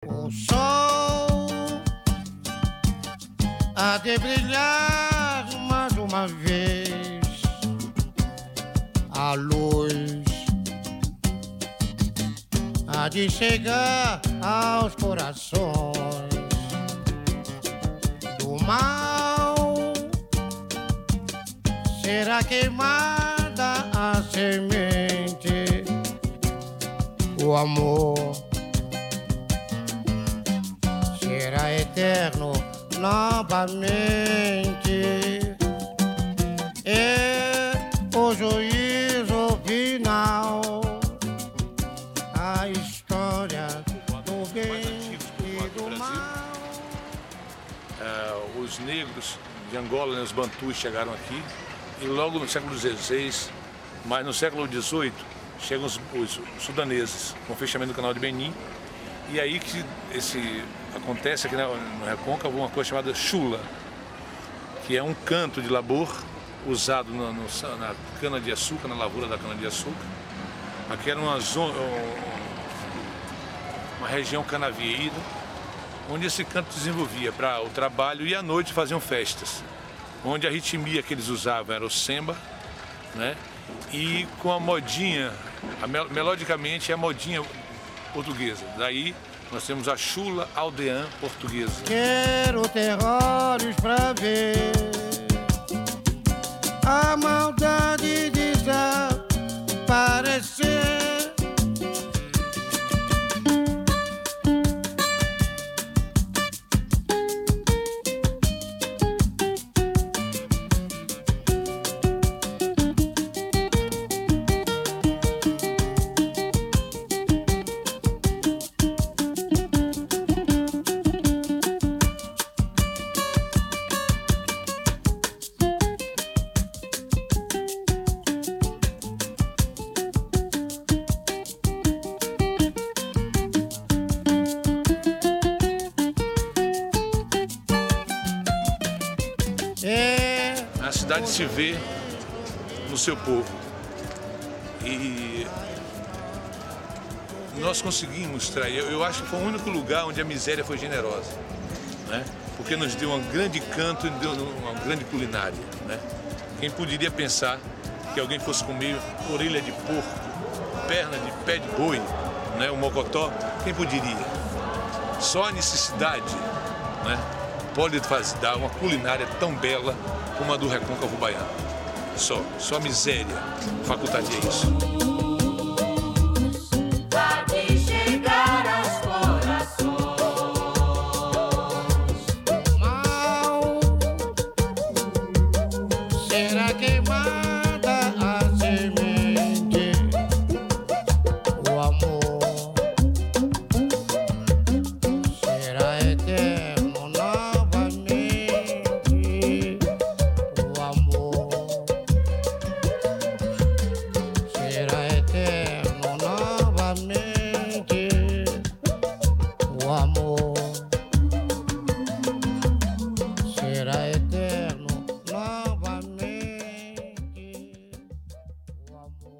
O sol há de brilhar mais uma vez, a luz há de chegar aos corações do mal. Será queimada a semente, o amor será eterno novamente. É o juízo final, a história do bem e do mal. Os negros de Angola, os bantus, chegaram aqui e logo no século XVI, mas no século XVIII, chegam os sudaneses com o fechamento do canal de Benin. E aí que acontece aqui no Recôncavo uma coisa chamada chula, que é um canto de labor usado na cana-de-açúcar, na lavoura da cana-de-açúcar. Aqui era uma região canavieira, onde esse canto desenvolvia para o trabalho, e à noite faziam festas, onde a ritmia que eles usavam era o semba, né? E com a modinha, melodicamente é a modinha portuguesa. Daí nós temos a chula aldeã portuguesa. Quero ter olhos pra ver a maldade desaparecer. A cidade se vê no seu povo. E nós conseguimos extrair, eu acho que foi o único lugar onde a miséria foi generosa, né? Porque nos deu um grande canto e deu uma grande culinária, né? Quem poderia pensar que alguém fosse comer orelha de porco, perna de pé de boi, né? O mocotó, quem poderia? Só a necessidade, né, pode dar uma culinária tão bela como a do Recôncavo Baiano. Só a miséria facultaria isso. Pode chegar aos corações. Mal será queimada a semente, o amor será eterno novamente. O amor será eterno novamente. O amor será eterno novamente. O amor.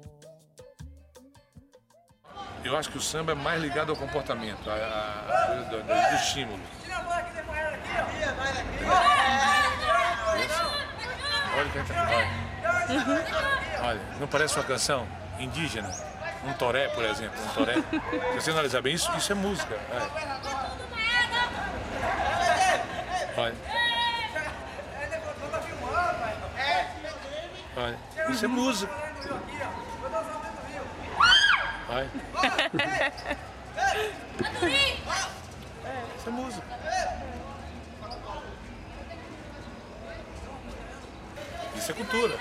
Eu acho que o samba é mais ligado ao comportamento, a coisa do estímulo. Olha que olha, não parece uma canção indígena? Um toré, por exemplo, um toré. Se você analisar bem, isso é música. Olha. Olha, isso é música. Olha. Isso é música. Isso é cultura.